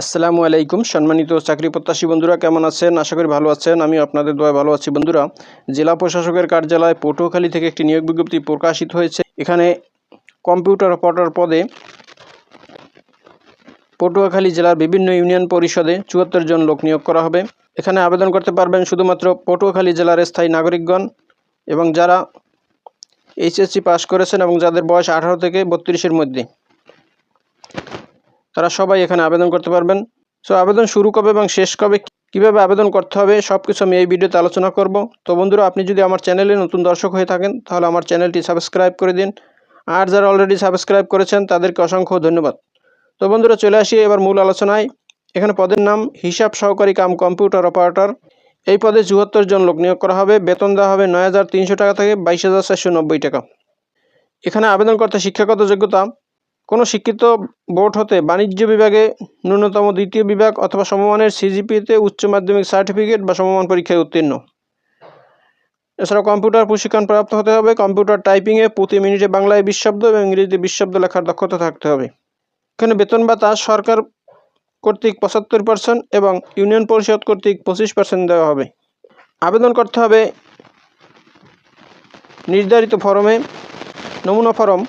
আসসালামু আলাইকুম সম্মানিত চাকরি প্রত্যাশী বন্ধুরা, কেমন আছেন? আশা করি ভালো আছেন। আমি আপনাদের দোয়ায় ভালো আছি। বন্ধুরা, জেলা প্রশাসকের কার্যালয় পটুয়াখালী থেকে একটি নিয়োগ বিজ্ঞপ্তি প্রকাশিত হয়েছে। এখানে কম্পিউটার অপারেটর পদে পটুয়াখালী জেলার বিভিন্ন ইউনিয়ন পরিষদে ৭৪ জন লোক নিয়োগ করা হবে। এখানে আবেদন করতে পারবেন শুধুমাত্র পটুয়াখালী জেলার স্থায়ী নাগরিকগণ এবং যারা এইচএসসি পাস করেছেন এবং যাদের বয়স 18 থেকে 32-এর মধ্যে, তারা সবাই এখানে আবেদন করতে পারবেন। সো আবেদন শুরু কবে এবং শেষ কবে, কীভাবে আবেদন করতে হবে, সব কিছু আমি এই ভিডিওতে আলোচনা করব। তো বন্ধুরা, আপনি যদি আমার চ্যানেলে নতুন দর্শক হয়ে থাকেন তাহলে আমার চ্যানেলটি সাবস্ক্রাইব করে দিন, আর যারা অলরেডি সাবস্ক্রাইব করেছেন তাদেরকে অসংখ্য ধন্যবাদ। তো বন্ধুরা, চলে আসি এবার মূল আলোচনায়। এখানে পদের নাম হিসাব সহকারী কাম কম্পিউটার অপারেটর। এই পদে ৭৪ জন লোক নিয়োগ করা হবে। বেতন দেওয়া হবে ৯,৩০০ টাকা থেকে 22,490 টাকা। এখানে আবেদন করতে শিক্ষাগত যোগ্যতা কোনো শিক্ষিত বোর্ড হতে বাণিজ্য বিভাগে ন্যূনতম দ্বিতীয় বিভাগ অথবা সমমানের সিজিপিতে উচ্চ মাধ্যমিক সার্টিফিকেট বা সমমান পরীক্ষায় উত্তীর্ণ। এছাড়াও কম্পিউটার প্রশিক্ষণ প্রাপ্ত হতে হবে। কম্পিউটার টাইপিংয়ে প্রতি মিনিটে বাংলায় 20 শব্দ এবং ইংরেজিতে 20 শব্দ লেখার দক্ষতা থাকতে হবে। এখানে বেতন ভাতা সরকার কর্তৃক 75% এবং ইউনিয়ন পরিষদ কর্তৃক 25% দেওয়া হবে। আবেদন করতে হবে নির্ধারিত ফরমে। নমুনা ফরম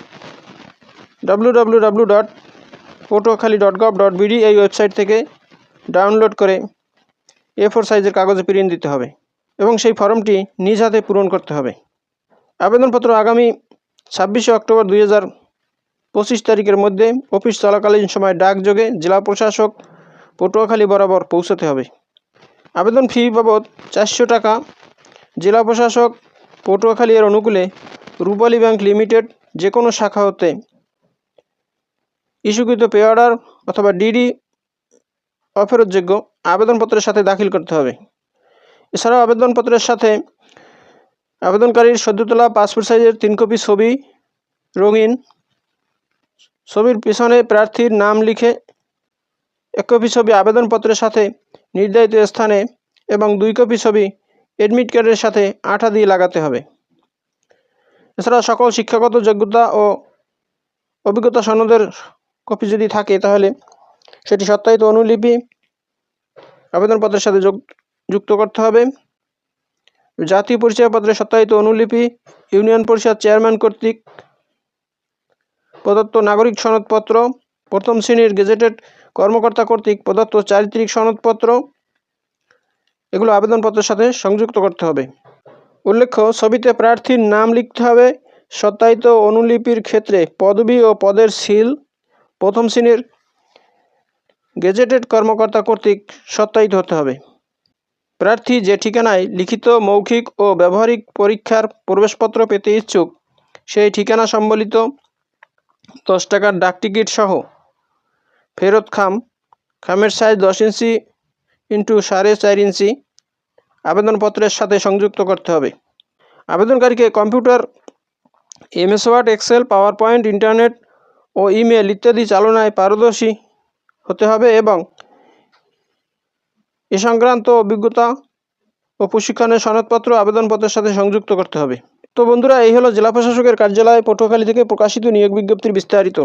www.potuakhali.gov.bd এই ওয়েবসাইট থেকে ডাউনলোড করে A4 সাইজের কাগজে প্রিন্ট দিতে হবে এবং সেই ফর্মটি নিজ হাতে পূরণ করতে হবে। আবেদনপত্র আগামী 26শে অক্টোবর 2025 তারিখের মধ্যে অফিস চলাকালীন সময় ডাকযোগে জেলা প্রশাসক পটুয়াখালী বরাবর পৌঁছাতে হবে। আবেদন ফি বাবদ 400 টাকা। জেলা প্রশাসক পটুয়াখালী এর অনুকূলে রূপালী ব্যাংক লিমিটেড যে কোনো শাখা হতে ইস্যুকৃত পে অর্ডার অথবা ডিডি অফেরতযোগ্য আবেদনপত্রের সাথে দাখিল করতে হবে। এছাড়াও আবেদনপত্রের সাথে আবেদনকারীর সদ্য তোলা পাসপোর্ট সাইজের 3 কপি ছবি, রঙিন ছবির পিছনে প্রার্থীর নাম লিখে 1 কপি ছবি আবেদনপত্রের সাথে নির্ধারিত স্থানে এবং 2 কপি ছবি অ্যাডমিট কার্ডের সাথে আঠা দিয়ে লাগাতে হবে। এছাড়া সকল শিক্ষাগত যোগ্যতা ও অভিজ্ঞতা সনদের কপি যদি থাকে তাহলে সেটি সত্যায়িত অনুলিপি আবেদনপত্রের সাথে যুক্ত করতে হবে। জাতীয় পরিচয়পত্রের সত্যায়িত অনুলিপি, ইউনিয়ন পরিষদ চেয়ারম্যান কর্তৃক প্রদত্ত নাগরিক সনদপত্র, প্রথম শ্রেণীর গেজেটেড কর্মকর্তা কর্তৃক প্রদত্ত চারিত্রিক সনদপত্র, এগুলো আবেদনপত্রের সাথে সংযুক্ত করতে হবে। উল্লেখ্য, ছবিতে প্রার্থীর নাম লিখতে হবে। সত্যায়িত অনুলিপির ক্ষেত্রে পদবি ও পদের সিল প্রথম শ্রেণীর গেজেটেড কর্মকর্তা কর্তৃক সত্যায়িত হতে হবে। প্রার্থী যে ঠিকানায় লিখিত, মৌখিক ও ব্যবহারিক পরীক্ষার প্রবেশপত্র পেতে ইচ্ছুক সেই ঠিকানা সম্বলিত 10 টাকার ডাকটিকিট সহ ফেরত খামের সাইজ 10 ইঞ্চি × 4.5 ইঞ্চি আবেদনপত্রের সাথে সংযুক্ত করতে হবে। আবেদনকারীকে computer, MS Word, Excel, PowerPoint, internet ও ইমেল ইত্যাদি চালনায় পারদর্শী হতে হবে এবং এ সংক্রান্ত অভিজ্ঞতা ও প্রশিক্ষণের সনদপত্র আবেদনপত্রের সাথে সংযুক্ত করতে হবে। তো বন্ধুরা, এই হলো জেলা প্রশাসকের কার্যালয় পটুয়াখালী থেকে প্রকাশিত নিয়োগ বিজ্ঞপ্তির বিস্তারিত।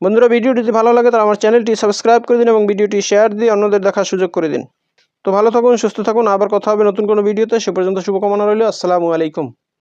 বন্ধুরা, ভিডিওটি যদি ভালো লাগে তাহলে আমার চ্যানেলটি সাবস্ক্রাইব করে দিন এবং ভিডিওটি শেয়ার দিয়ে অন্যদের দেখার সুযোগ করে দিন। তো ভালো থাকুন, সুস্থ থাকুন, আবার কথা হবে নতুন কোনো ভিডিওতে। সে পর্যন্ত শুভকামনা রইল। আসসালামু আলাইকুম।